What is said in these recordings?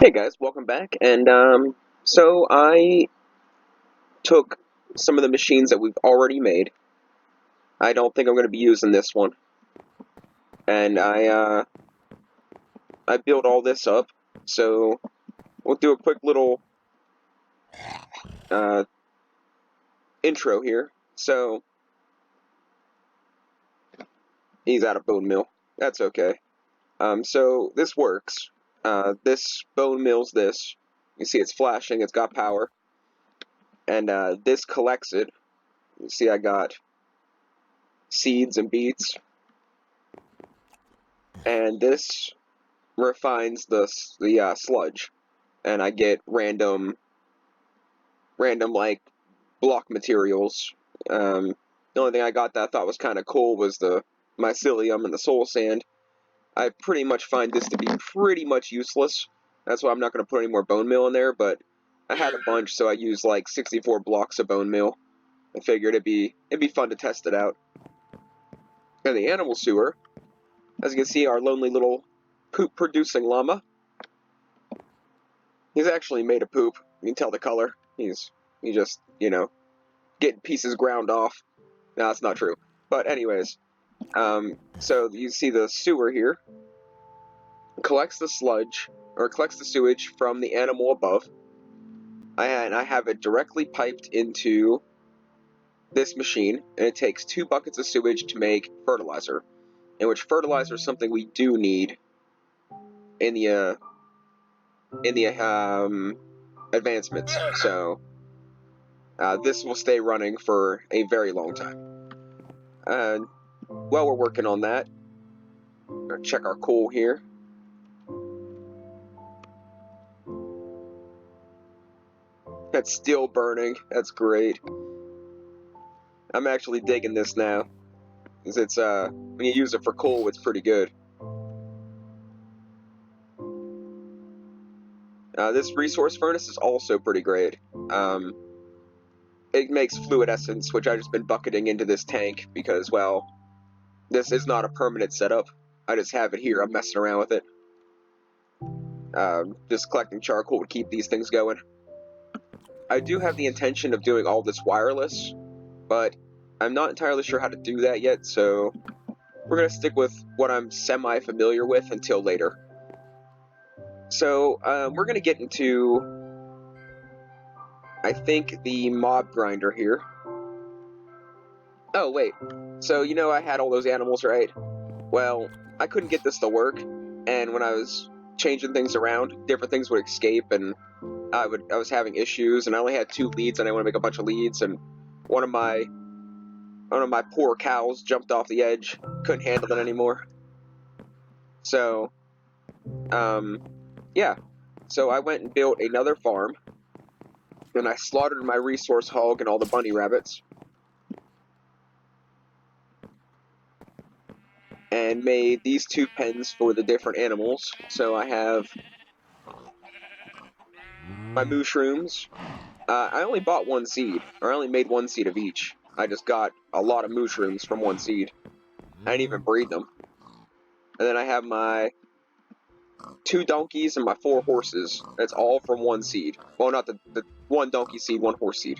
Hey guys, welcome back. And so I took some of the machines that we've already made. I don't think I'm going to be using this one, and I built all this up. So we'll do a quick little uh, intro here. So he's out of bone meal. That's okay. So this works. This bone mills this. You see, it's flashing. It's got power, and this collects it. You see, I got seeds and beets, and this refines the sludge, and I get random like block materials. The only thing I got that I thought was kind of cool was the mycelium and the soul sand. I pretty much find this to be pretty much useless. That's why I'm not going to put any more bone meal in there. But I had a bunch, so I used like 64 blocks of bone meal. I figured it'd be fun to test it out. And the animal sewer, as you can see, our lonely little poop-producing llama. He's actually made of poop. You can tell the color. He just, getting pieces ground off. No, that's not true. But anyways, so you see the sewer here collects the sludge or collects the sewage from the animal above. And I have it directly piped into this machine, and it takes 2 buckets of sewage to make fertilizer. In which fertilizer is something we do need in the advancements. So this will stay running for a very long time. And while we're working on that, check our coal here. That's still burning. That's great. I'm actually digging this now, because it's when you use it for coal, it's pretty good. This resource furnace is also pretty great. It makes fluid essence, which I've just been bucketing into this tank because, well, this is not a permanent setup. I just have it here. I'm messing around with it. Just collecting charcoal would keep these things going. I do have the intention of doing all this wireless, but I'm not entirely sure how to do that yet, so we're going to stick with what I'm semi-familiar with until later. So, we're going to get into, I think, the mob grinder here. Oh, wait. So, I had all those animals, right? Well, I couldn't get this to work, and when I was changing things around, different things would escape, and I was having issues, and I only had 2 leads, and I want to make a bunch of leads, and one of my poor cows jumped off the edge, couldn't handle it anymore. So, yeah. So I went and built another farm, and I slaughtered my resource hog and all the bunny rabbits, and made these 2 pens for the different animals. So I have my mushrooms. I only bought 1 seed, or I only made 1 seed of each. I just got a lot of mushrooms from 1 seed. I didn't even breed them. And then I have my 2 donkeys and my 4 horses. That's all from 1 seed. Well, not the 1 donkey seed, 1 horse seed.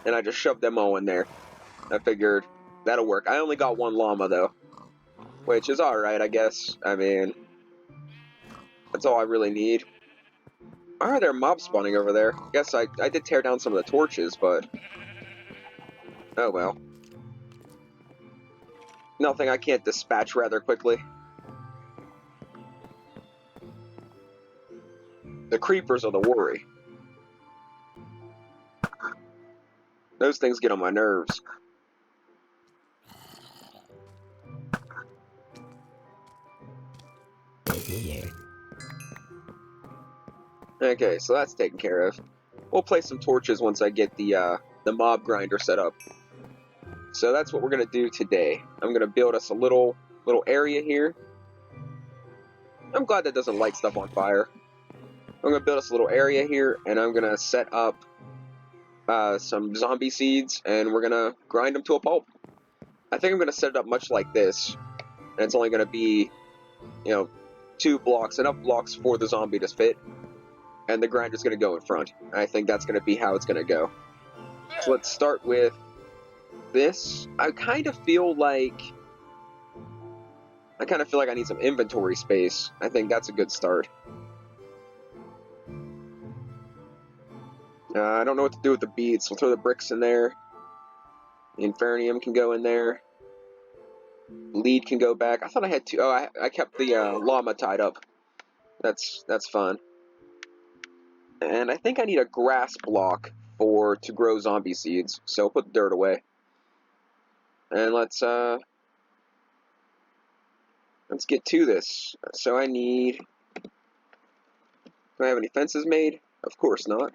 And I just shoved them all in there. I figured that'll work. I only got 1 llama, though. Which is alright, I guess. I mean, that's all I really need. Why are there mobs spawning over there? I guess I did tear down some of the torches, but... oh well. Nothing I can't dispatch rather quickly. The creepers are the worry. Those things get on my nerves. Okay, so that's taken care of. We'll place some torches once I get the mob grinder set up. So that's what we're gonna do today. I'm gonna build us a little area here. I'm glad that doesn't light stuff on fire. I'm gonna build us a little area here, and I'm gonna set up some zombie seeds, and we're gonna grind them to a pulp. I think I'm gonna set it up much like this, and it's only gonna be, 2 blocks, enough blocks for the zombie to fit. and the grinder's going to go in front. I think that's going to be how it's going to go. So let's start with this. I kind of feel like I need some inventory space. I think that's a good start. I don't know what to do with the beads. We'll throw the bricks in there. The Infernium can go in there. Lead can go back. I thought I had two. Oh, I kept the llama tied up. That's fun. And I think I need a grass block to grow zombie seeds. So put the dirt away. And let's get to this. So I need. Do I have any fences made? Of course not.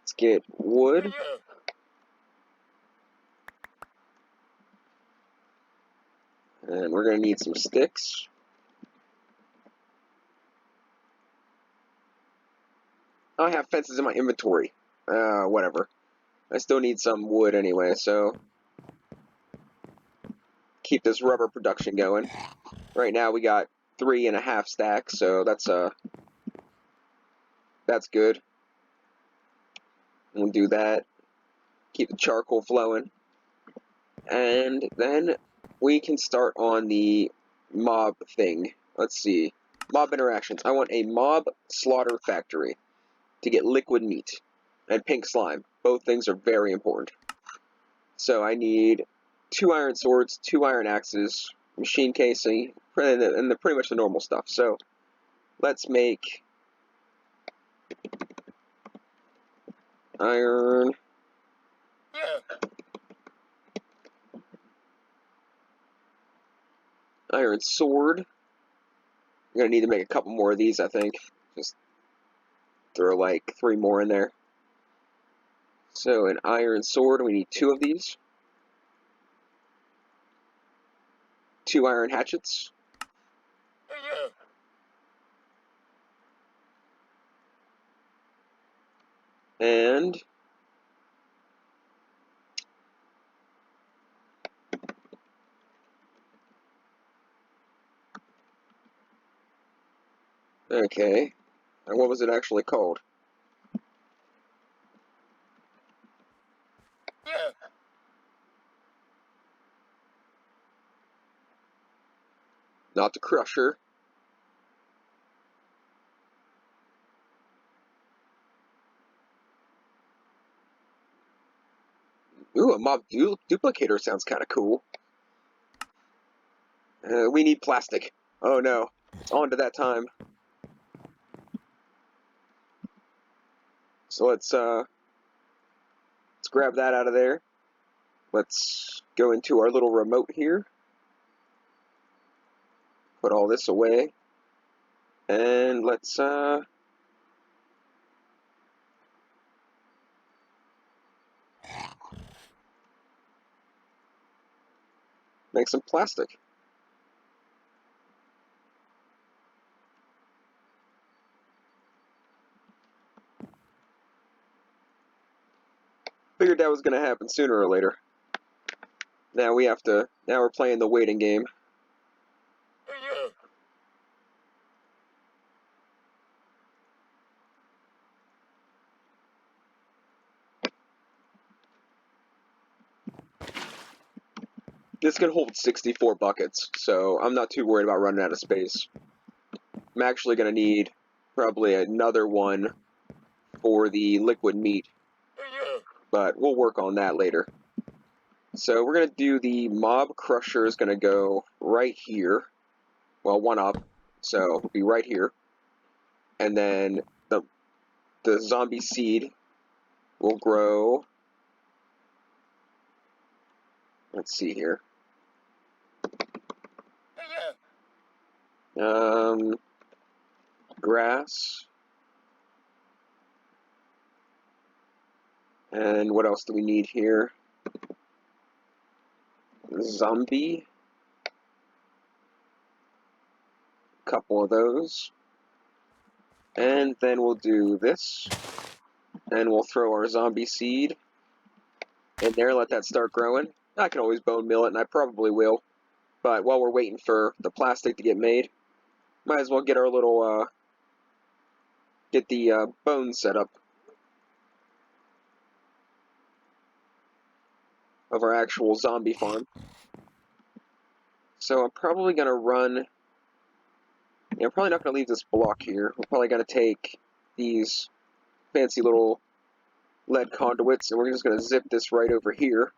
Let's get wood. And we're going to need some sticks. I have fences in my inventory. Whatever. I still need some wood anyway, so keep this rubber production going. Right now we got 3.5 stacks, so that's good. We'll do that. Keep the charcoal flowing. And then we can start on the mob thing. Let's see. Mob interactions. I want a mob slaughter factory to get liquid meat and pink slime. Both things are very important. So I need 2 iron swords, 2 iron axes, machine casing, and pretty much the normal stuff. So let's make iron. Iron sword. I'm gonna need to make a couple more of these, I think. Just throw like 3 more in there. So an iron sword, we need 2 of these. 2 iron hatchets. And okay. And what was it actually called? Not the crusher. Ooh, a mob duplicator sounds kind of cool. We need plastic. Oh no, it's on to that time. So let's grab that out of there. Let's go into our little remote here. Put all this away. And let's make some plastic. Figured that was going to happen sooner or later. Now we're playing the waiting game. This can hold 64 buckets, so I'm not too worried about running out of space. I'm actually going to need probably another one for the liquid meat, but we'll work on that later. So we're going to do the mob crusher is going to go right here. Well, one up, so it'll be right here. And then the zombie seed will grow. Let's see here. Grass. And what else do we need here? Zombie. A couple of those. And then we'll do this. And we'll throw our zombie seed in there, let that start growing. I can always bone meal it, and I probably will. But while we're waiting for the plastic to get made, might as well get our little get the bones set up of our actual zombie farm. So I'm probably going to run... Yeah, I'm probably not going to leave this block here. We're probably going to take these fancy little lead conduits, and we're just going to zip this right over here,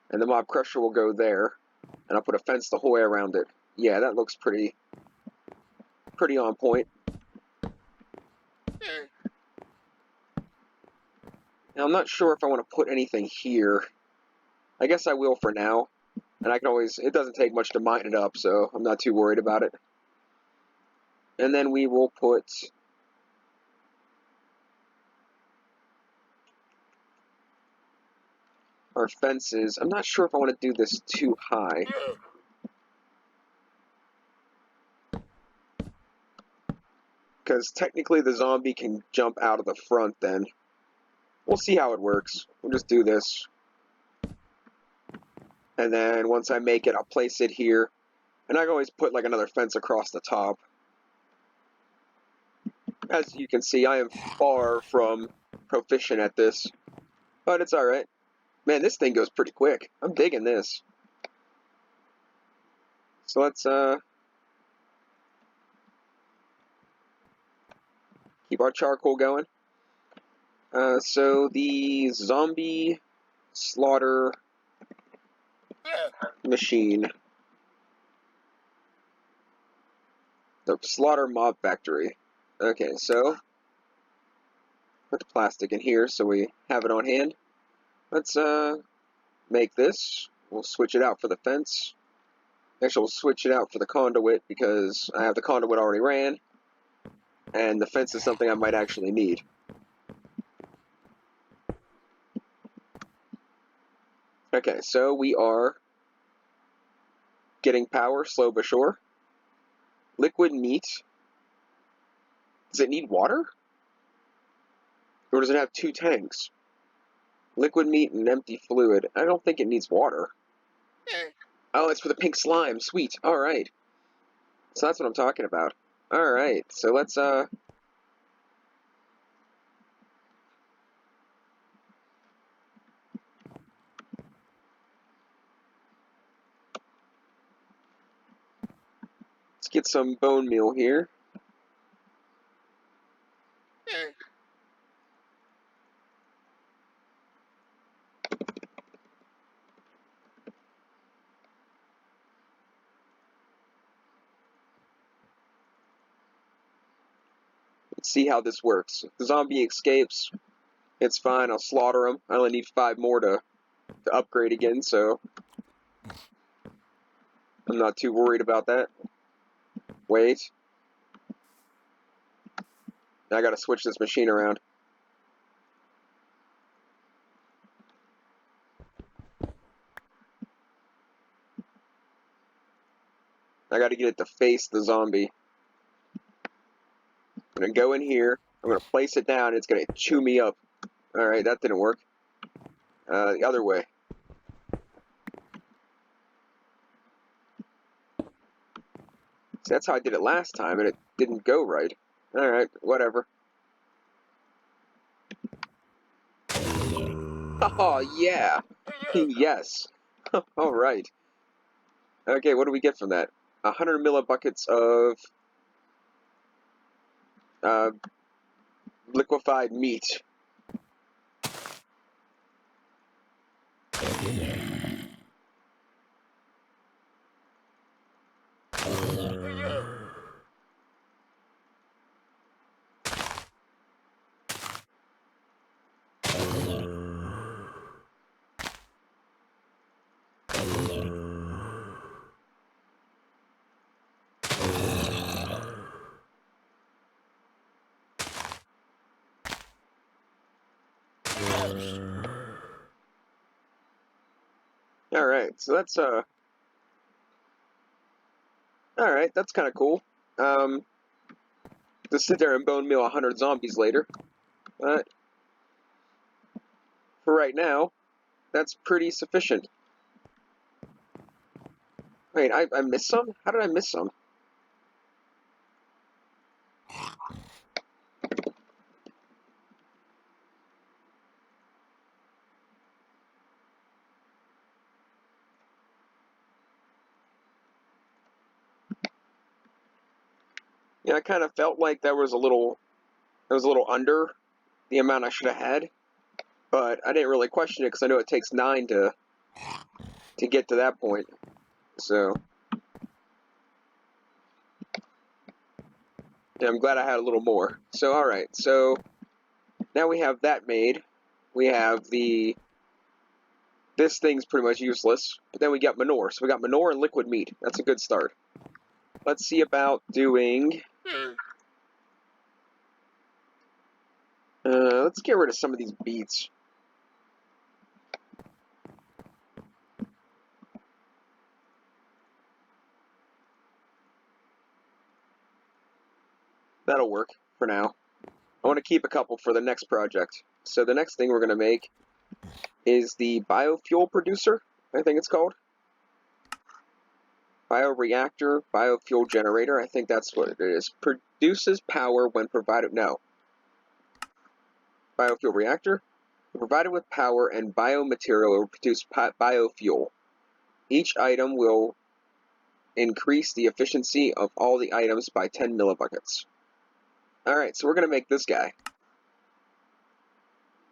and the mob crusher will go there, and I'll put a fence the whole way around it. Yeah, that looks pretty on point. Now, I'm not sure if I want to put anything here. I guess I will for now, and I can always... It doesn't take much to mine it up, so I'm not too worried about it. And then we will put... our fences. I'm not sure if I want to do this too high. Because technically the zombie can jump out of the front then. We'll see how it works. We'll just do this. And then once I make it, I'll place it here. And I can always put like another fence across the top. As you can see, I am far from proficient at this. But it's alright. Man, this thing goes pretty quick. I'm digging this. So let's keep our charcoal going. So the zombie slaughter machine. The slaughter mob factory. Okay, so put the plastic in here so we have it on hand. Let's make this. We'll switch it out for the fence. Actually, we'll switch it out for the conduit because I have the conduit already ran, and the fence is something I might actually need. Okay, so we are getting power, slow but sure. Liquid meat. Does it need water? Or does it have 2 tanks? Liquid meat and empty fluid. I don't think it needs water. Oh, it's for the pink slime. Sweet. Alright. So that's what I'm talking about. Alright, so let's get some bone meal here. Let's see how this works. If the zombie escapes, it's fine. I'll slaughter him. I only need 5 more to upgrade again, so I'm not too worried about that. Wait. I gotta switch this machine around. I gotta get it to face the zombie. I'm gonna go in here. I'm gonna place it down. It's gonna chew me up. Alright, that didn't work. The other way. See, that's how I did it last time, and it didn't go right. Alright, whatever. Oh, yeah! Yes! Alright. Okay, what do we get from that? 100 millibuckets of liquefied meat. Alright, so that's alright, that's kinda cool. To sit there and bone meal 100 zombies later. But for right now, that's pretty sufficient. Wait, I missed some? How did I miss some? Yeah, I kind of felt like that was a little under the amount I should have had, but I didn't really question it because I know it takes 9 to get to that point. So yeah, I'm glad I had a little more. So all right, so now we have that made. We have this thing's pretty much useless, but then we got manure. So we got manure and liquid meat. That's a good start. Let's see about doing. Let's get rid of some of these beets. That'll work for now. I want to keep a couple for the next project. So the next thing we're going to make is the biofuel producer, I think it's called. Bioreactor, biofuel generator, I think that's what it is. Produces power when provided, no. Biofuel reactor, provided with power and biomaterial will produce biofuel. Each item will increase the efficiency of all the items by 10 millibuckets. Alright, so we're going to make this guy.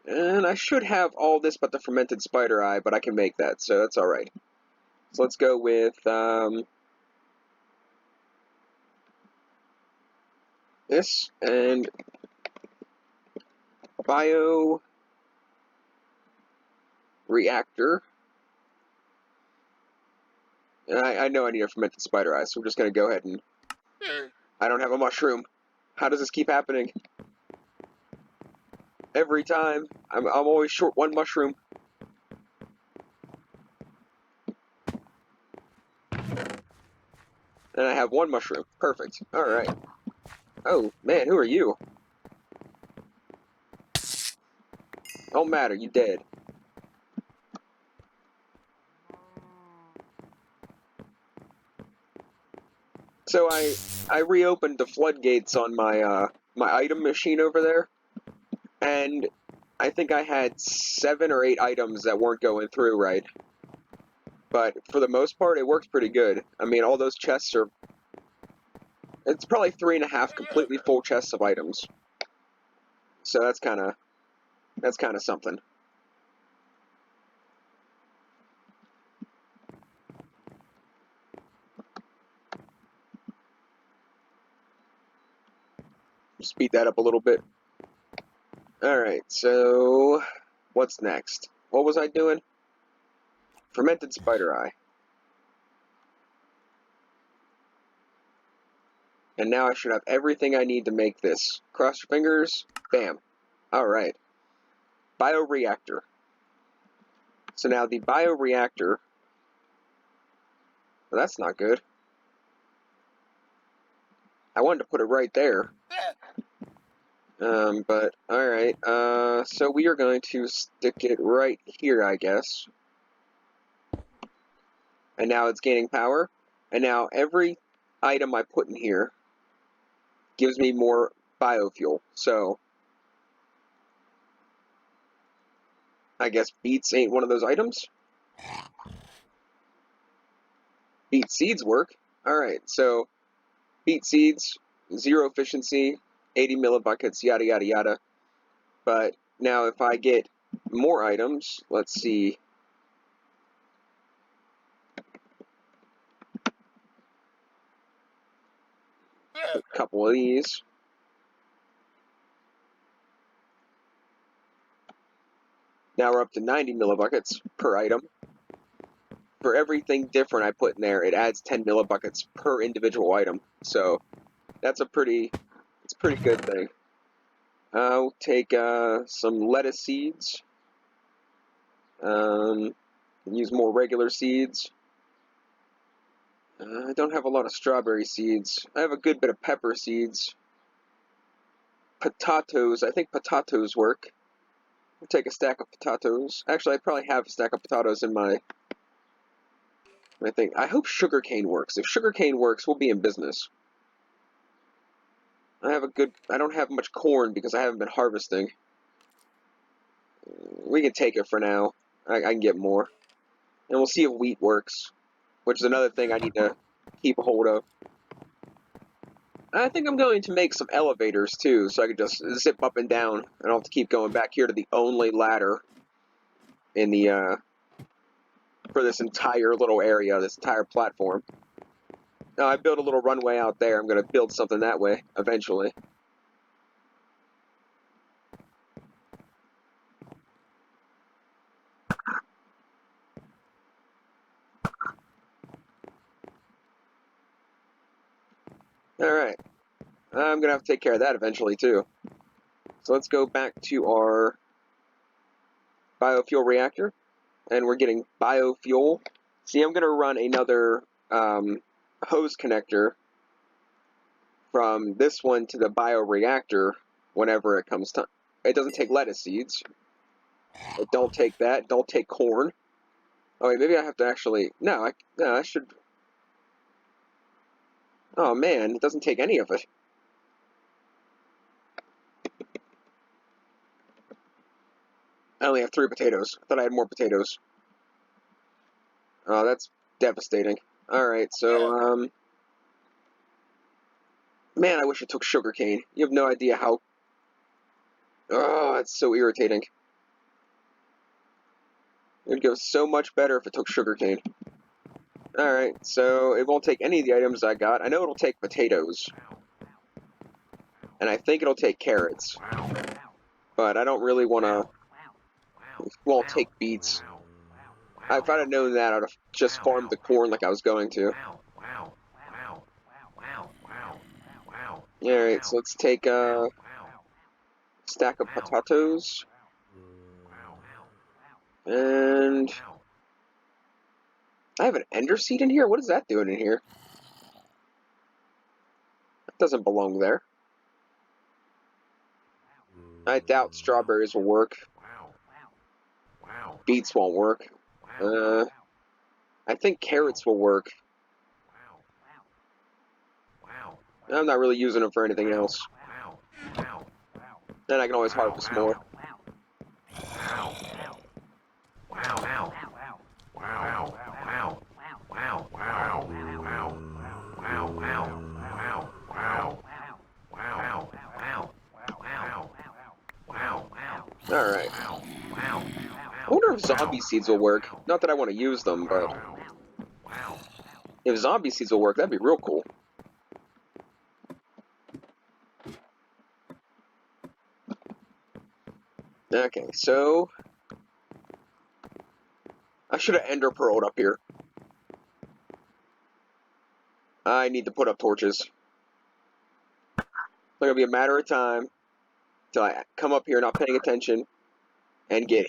And I should have all this but the fermented spider eye, but I can make that, so that's alright. So let's go with this and bio reactor. And I know I need a fermented spider eye, so we're just going to go ahead and... I don't have a mushroom. How does this keep happening? Every time. I'm always short one mushroom. And I have one mushroom. Perfect. Alright. Oh, man, who are you? Don't matter, you dead. So I reopened the floodgates on my my item machine over there, and I think I had 7 or 8 items that weren't going through right. But for the most part, it works pretty good. I mean, all those chests are... It's probably 3.5 completely full chests of items. So that's kind of something. Speed that up a little bit. Alright, so what's next? What was I doing? Fermented spider eye. And now I should have everything I need to make this. Cross your fingers. Bam. Alright. Bioreactor. So now the bioreactor... Well, that's not good. I wanted to put it right there. But, alright, so we are going to stick it right here, I guess. And now it's gaining power. And now every item I put in here gives me more biofuel. So, I guess beets ain't one of those items. Beet seeds work. Alright, so, beet seeds, 0 efficiency, 80 millibuckets, yada yada yada. But now if I get more items, let's see. A couple of these. Now we're up to 90 millibuckets per item. For everything different I put in there, it adds 10 millibuckets per individual item. So that's a pretty good thing. I'll take some lettuce seeds. Use more regular seeds. I don't have a lot of strawberry seeds. I have a good bit of pepper seeds. Potatoes. I think potatoes work. I'll take a stack of potatoes. Actually, I probably have a stack of potatoes in my thing. I hope sugarcane works. If sugarcane works, we'll be in business. I don't have much corn because I haven't been harvesting. We can take it for now. I can get more. And we'll see if wheat works, which is another thing I need to keep a hold of. I think I'm going to make some elevators too, so I can just zip up and down. I don't have to keep going back here to the only ladder in the, for this entire little area, this entire platform. Now, I built a little runway out there. I'm going to build something that way, eventually. Alright. I'm going to have to take care of that eventually, too. So let's go back to our biofuel reactor. And we're getting biofuel. See, I'm going to run another hose connector from this one to the bioreactor whenever it comes time. It doesn't take lettuce seeds. It don't take that. Don't take corn. Oh, wait, maybe I have to actually... No, I should... Oh, man, it doesn't take any of it. I only have 3 potatoes. I thought I had more potatoes. Oh, that's devastating. Alright, so, man, I wish it took sugarcane. You have no idea how... Oh, it's so irritating. It would go so much better if it took sugarcane. Alright, so it won't take any of the items I got. I know it'll take potatoes. And I think it'll take carrots. But I don't really want to... It won't take beets. If I'd have known that, I'd have just farmed the corn like I was going to. Alright, so let's take a stack of potatoes. And... I have an ender seed in here? What is that doing in here? That doesn't belong there. I doubt strawberries will work. Beets won't work. I think carrots will work. I'm not really using them for anything else. Then I can always harvest more. Alright. I wonder if zombie seeds will work. Not that I want to use them, but... If zombie seeds will work, that'd be real cool. Okay, so... I should have ender pearled up here. I need to put up torches. It's gonna be a matter of time till I come up here not paying attention and get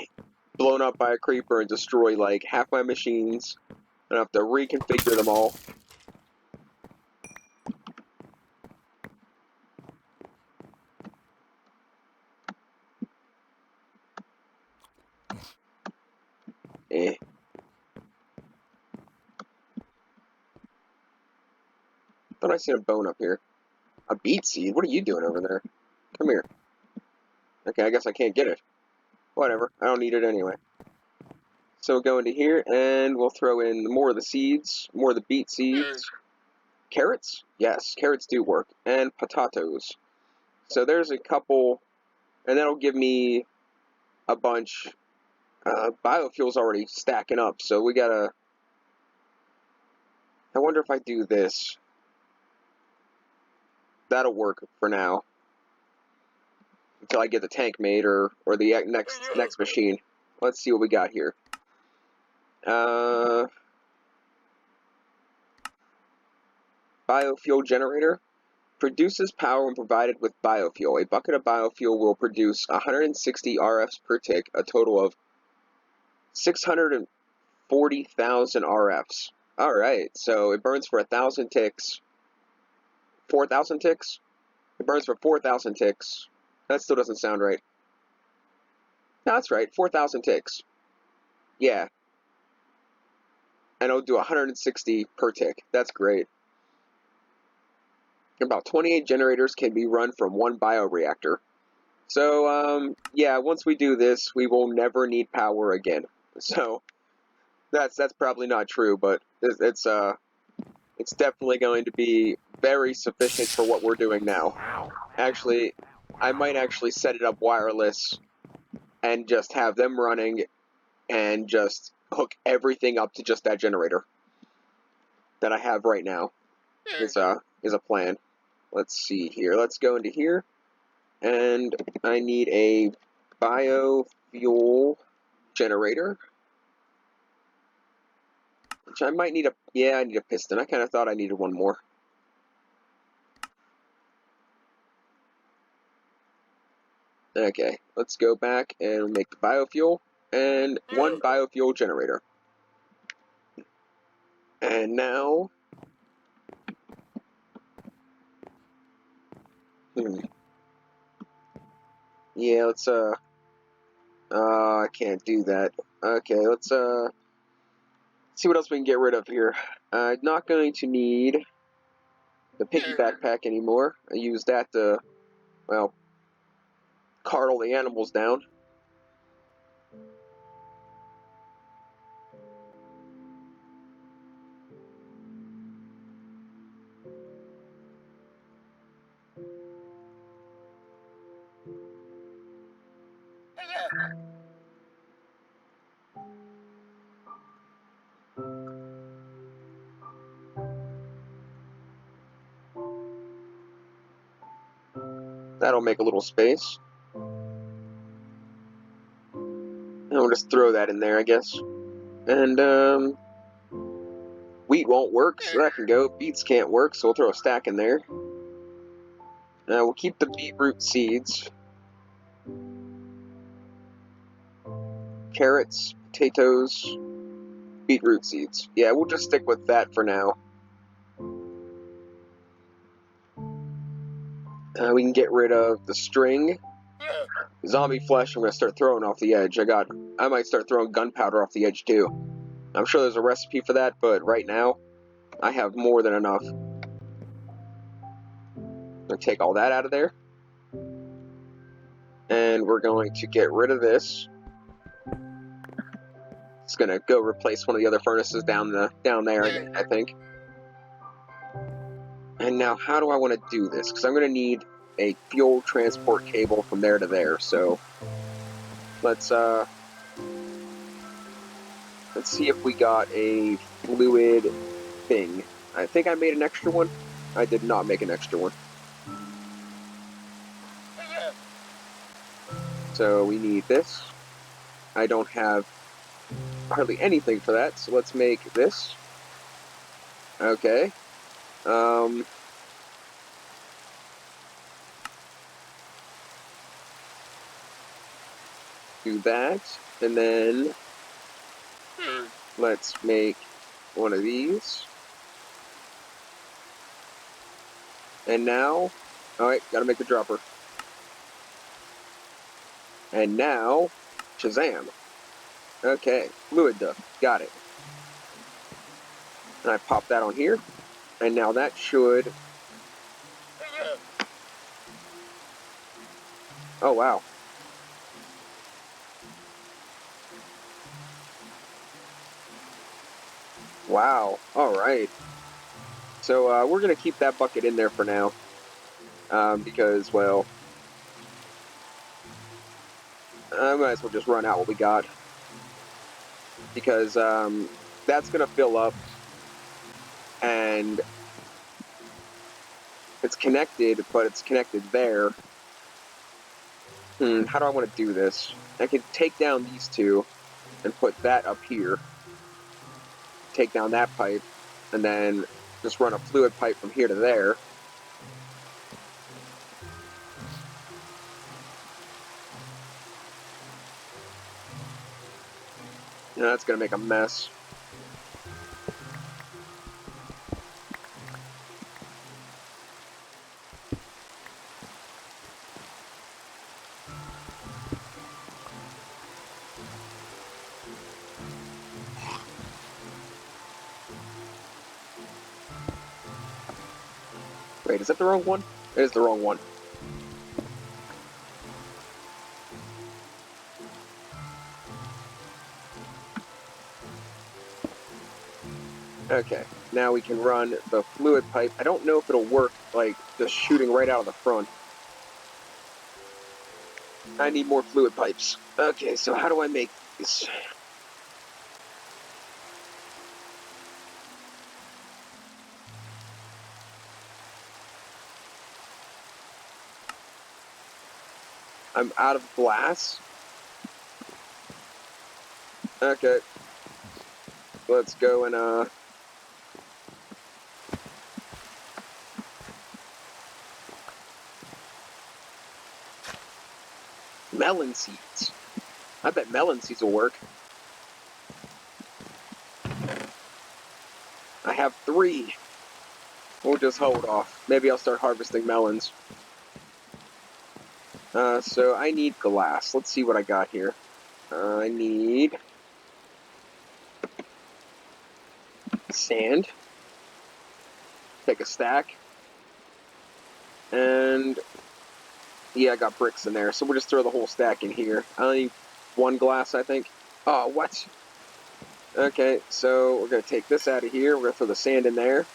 blown up by a creeper and destroy like half my machines. And I have to reconfigure them all. Thought I seen a bone up here. A beet seed? What are you doing over there? Come here. Okay, I guess I can't get it. Whatever, I don't need it anyway. So we'll go into here, and we'll throw in more of the seeds, more of the beet seeds. Carrots? Yes, carrots do work. And potatoes. So there's a couple, and that'll give me a bunch. Biofuel's already stacking up, so we gotta... I wonder if I do this. That'll work for now. Until I get the tank made, or the next machine. Let's see what we got here. Biofuel generator. Produces power when provided with biofuel. A bucket of biofuel will produce 160 RFs per tick, a total of 640,000 RFs. Alright, so it burns for 1,000 ticks. 4,000 ticks? It burns for 4,000 ticks. That still doesn't sound right. No, that's right, 4,000 ticks. Yeah. And it'll do 160 per tick. That's great. About 28 generators can be run from one bioreactor. So, yeah, once we do this, we will never need power again. So, that's probably not true, but it's It's definitely going to be very sufficient for what we're doing now. Actually, I might actually set it up wireless and just have them running and just hook everything up to just that generator that I have right now is a plan. Let's see here. Let's go into here, and I need a biofuel generator, which I might need I need a piston. I kind of thought I needed one more. Okay, let's go back and make the biofuel and one biofuel generator. And now, yeah, let's I can't do that. Okay, let's see what else we can get rid of here. I'm not going to need the piggy backpack anymore. I use that to, well, cart all the animals down. That'll make a little space. And we'll just throw that in there, I guess. And, wheat won't work, so that can go. Beets can't work, so we'll throw a stack in there. We'll keep the beetroot seeds. Carrots, potatoes, beetroot seeds. Yeah, we'll just stick with that for now. We can get rid of the string. Zombie flesh I'm going to start throwing off the edge. I might start throwing gunpowder off the edge too. I'm sure there's a recipe for that, but right now, I have more than enough. I'm going to take all that out of there. And we're going to get rid of this. It's going to go replace one of the other furnaces down there, I think. And now, how do I want to do this? Because I'm going to need a fuel transport cable from there to there. So let's see if we got a fluid thing. I think I made an extra one. I did not make an extra one. So we need this. I don't have hardly anything for that, so let's make this. Okay. Do that, and then let's make one of these. And now, alright, gotta make the dropper. And now, Shazam. Okay, fluid duct, got it. And I pop that on here, and now that should... Oh, wow. Wow, alright. So, we're gonna keep that bucket in there for now. Because, well... I might as well just run out what we got. Because, that's gonna fill up. And... it's connected, but it's connected there. How do I want to do this? I can take down these two and put that up here. Take down that pipe, and then just run a fluid pipe from here to there. That's going to make a mess. Wait, is that the wrong one? It is the wrong one. Okay, now we can run the fluid pipe. I don't know if it'll work, like, just shooting right out of the front. I need more fluid pipes. Okay, so how do I make these? I'm out of glass. Okay, let's go and, melon seeds. I bet melon seeds will work. I have 3. We'll just hold off. Maybe I'll start harvesting melons. So I need glass. Let's see what I got here. I need sand. Take a stack. And yeah, I got bricks in there. So we'll just throw the whole stack in here. I only need 1 glass, I think. Oh, what? Okay, so we're going to take this out of here. We're going to throw the sand in there.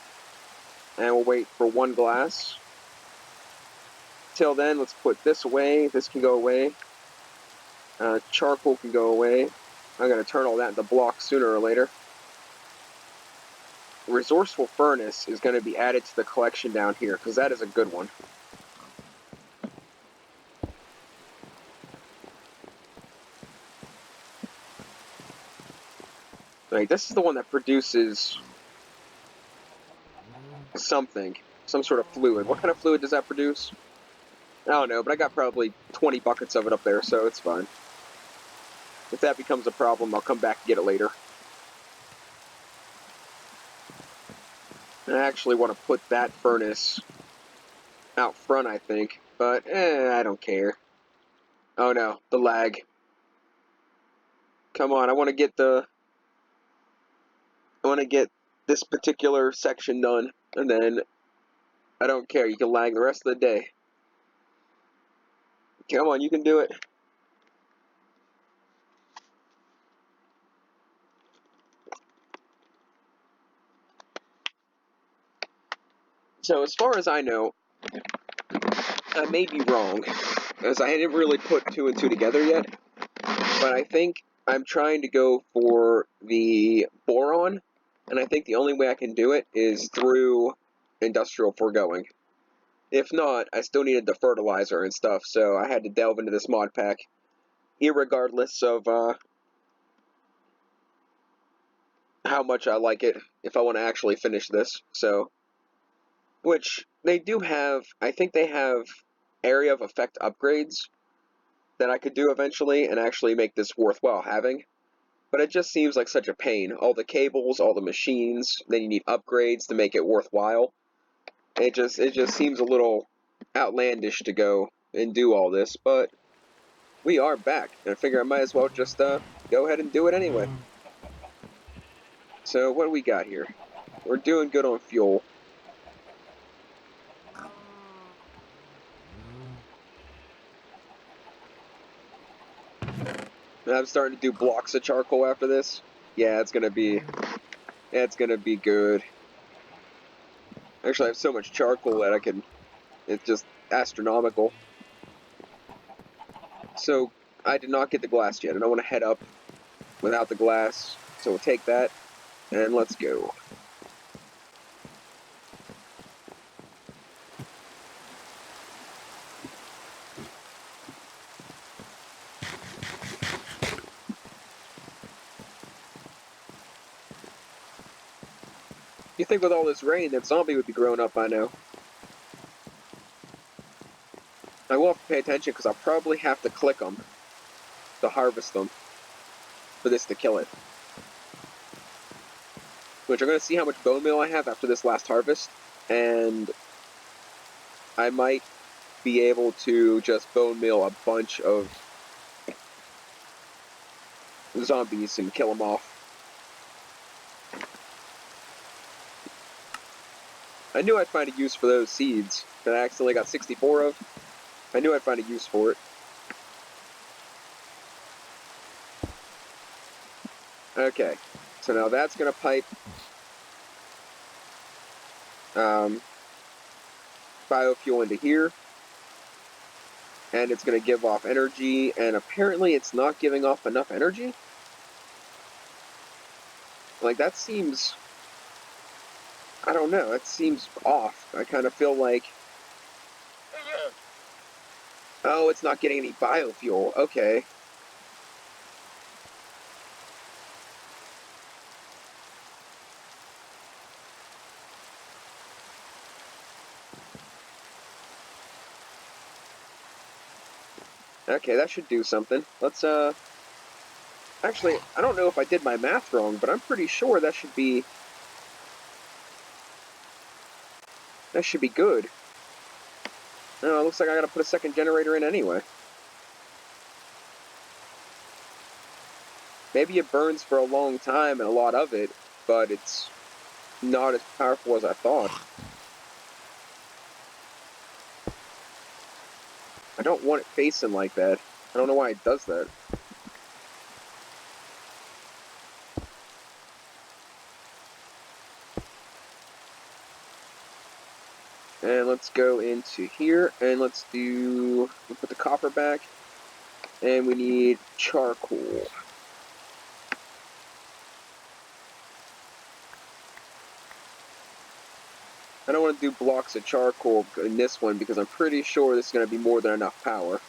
And we'll wait for 1 glass. Till then, let's put this away. This can go away. Charcoal can go away. I'm going to turn all that into blocks sooner or later. Resourceful furnace is going to be added to the collection down here, because that is a good one. Like, this is the one that produces something. Some sort of fluid. What kind of fluid does that produce? I don't know, but I got probably 20 buckets of it up there, so it's fine. If that becomes a problem, I'll come back and get it later. I actually want to put that furnace out front, I think. But, I don't care. Oh no, the lag. Come on, I want to get this particular section done, and then I don't care. You can lag the rest of the day. Come on, you can do it. So as far as I know, I may be wrong, as I didn't really put 2 and 2 together yet, but I think I'm trying to go for the boron, and I think the only way I can do it is through industrial foregoing. If not, I still needed the fertilizer and stuff, so I had to delve into this mod pack, irregardless of how much I like it, if I want to actually finish this. So, which they do have, I think they have area of effect upgrades that I could do eventually and actually make this worthwhile having. But it just seems like such a pain. All the cables, all the machines, then you need upgrades to make it worthwhile. It just seems a little outlandish to go and do all this, but we are back, and I figure I might as well just go ahead and do it anyway. So what do we got here? We're doing good on fuel. And I'm starting to do blocks of charcoal after this. Yeah, it's gonna be good. Actually, I have so much charcoal that it's just astronomical. So I did not get the glass yet, and I want to head up without the glass. So we'll take that, and let's go. You think with all this rain that zombie would be growing up by now. I will have to pay attention because I'll probably have to click them to harvest them for this to kill it. Which I'm going to see how much bone meal I have after this last harvest, and I might be able to just bone meal a bunch of zombies and kill them off. I knew I'd find a use for those seeds that I accidentally got 64 of. I knew I'd find a use for it. Okay, so now that's going to pipe biofuel into here, and it's going to give off energy, and apparently it's not giving off enough energy? Like, that seems... I don't know, that seems off. I kind of feel like... Oh, it's not getting any biofuel. Okay. Okay, that should do something. Let's, Actually, I don't know if I did my math wrong, but I'm pretty sure that should be... That should be good. Oh, it looks like I gotta put a second generator in anyway. Maybe it burns for a long time and a lot of it, but it's not as powerful as I thought. I don't want it facing like that. I don't know why it does that. And let's go into here, and we'll put the copper back, and we need charcoal. I don't want to do blocks of charcoal in this one because I'm pretty sure this is going to be more than enough power.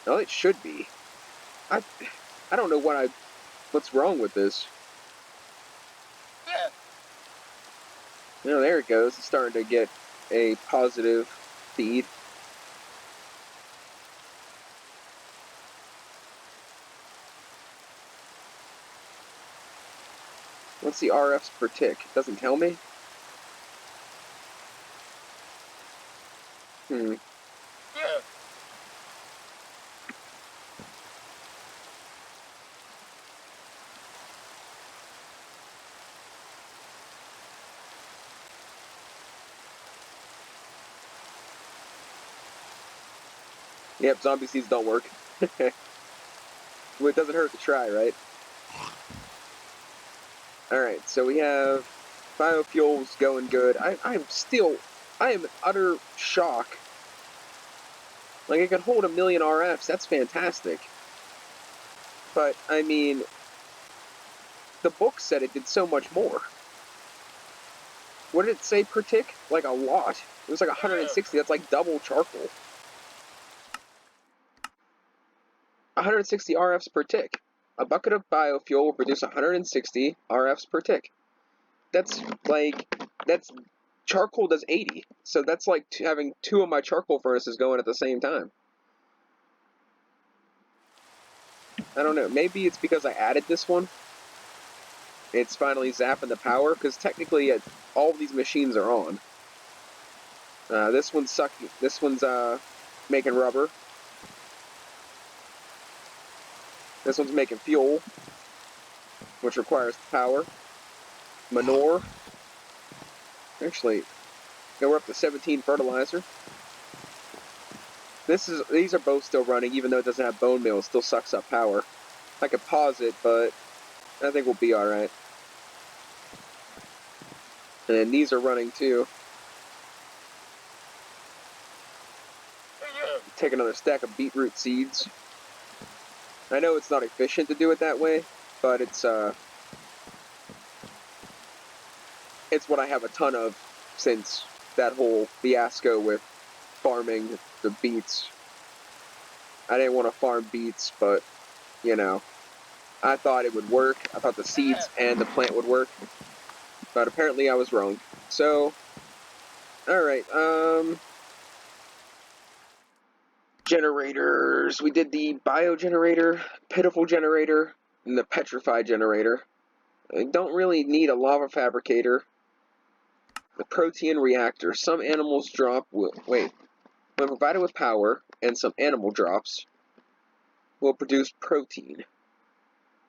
No, it should be. I don't know what's wrong with this. You know, there it goes. It's starting to get a positive feed. What's the RFs per tick? It doesn't tell me. Yep, zombie seeds don't work. Well, it doesn't hurt to try, right? Alright, so we have biofuels going good. I am in utter shock. Like, it can hold 1,000,000 RFs, that's fantastic. But, I mean, the book said it did so much more. What did it say per tick? Like, a lot. It was like 160, that's like double charcoal. 160 RFs per tick. A bucket of biofuel will produce 160 RFs per tick. That's charcoal does 80. So that's like having 2 of my charcoal furnaces going at the same time. I don't know. Maybe it's because I added this one. It's finally zapping the power, because technically all of these machines are on. This one's sucking. This one's making rubber. This one's making fuel, which requires power. Manure. Actually, we're up to 17 fertilizer. These are both still running, even though it doesn't have bone meal. It still sucks up power. I could pause it, but I think we'll be all right. And these are running too. Take another stack of beetroot seeds. I know it's not efficient to do it that way, but it's what I have a ton of since that whole fiasco with farming the beets. I didn't want to farm beets, but, you know, I thought it would work. I thought the seeds and the plant would work, but apparently I was wrong. So, alright, generators. We did the biogenerator, pitiful generator, and the petrified generator. I don't really need a lava fabricator. The protein reactor. Some animals when provided with power and some animal drops, will produce protein.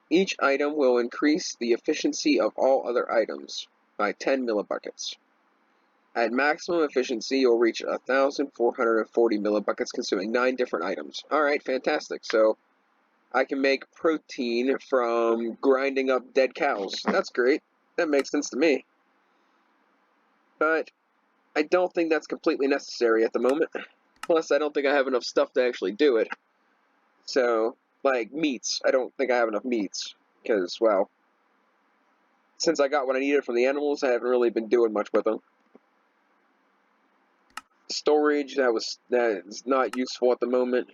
Each item will increase the efficiency of all other items by 10 millibuckets. At maximum efficiency, you'll reach 1,440 millibuckets, consuming 9 different items. Alright, fantastic. So, I can make protein from grinding up dead cows. That's great. That makes sense to me. but I don't think that's completely necessary at the moment. Plus, I don't think I have enough stuff to actually do it. So, like, meats. I don't think I have enough meats. Because, well, since I got what I needed from the animals, I haven't really been doing much with them. Storage, that is not useful at the moment.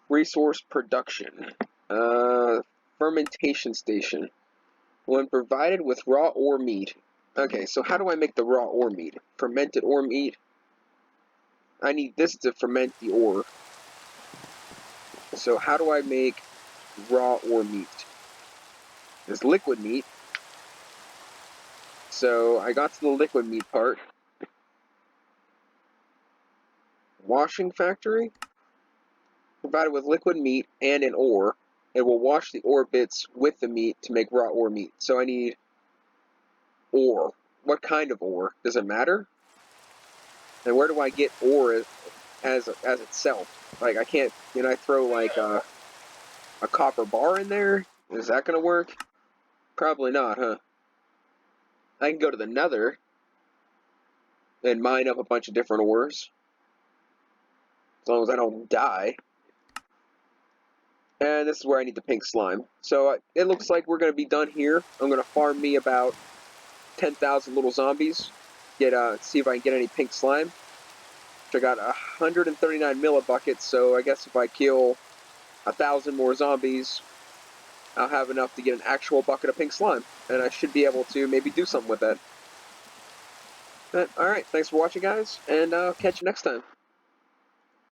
Resource production. Fermentation station. When provided with raw ore meat. Okay, so how do I make the raw ore meat? Fermented ore meat. I need this to ferment the ore. So how do I make raw ore meat? There's liquid meat. So I got to the liquid meat part. Washing factory. Provided with liquid meat and an ore. It will wash the ore bits with the meat to make raw ore meat. So I need ore. What kind of ore? Does it matter? And where do I get ore as itself? Like, I can't, I throw like a copper bar in there? Is that gonna work? Probably not, huh? I can go to the Nether and mine up a bunch of different ores. As long as I don't die. And this is where I need the pink slime. So it looks like we're going to be done here. I'm going to farm me about 10,000 little zombies. See if I can get any pink slime. Which I got 139 millibuckets, so I guess if I kill 1,000 more zombies, I'll have enough to get an actual bucket of pink slime. And I should be able to maybe do something with that. Alright, thanks for watching, guys, and I'll catch you next time.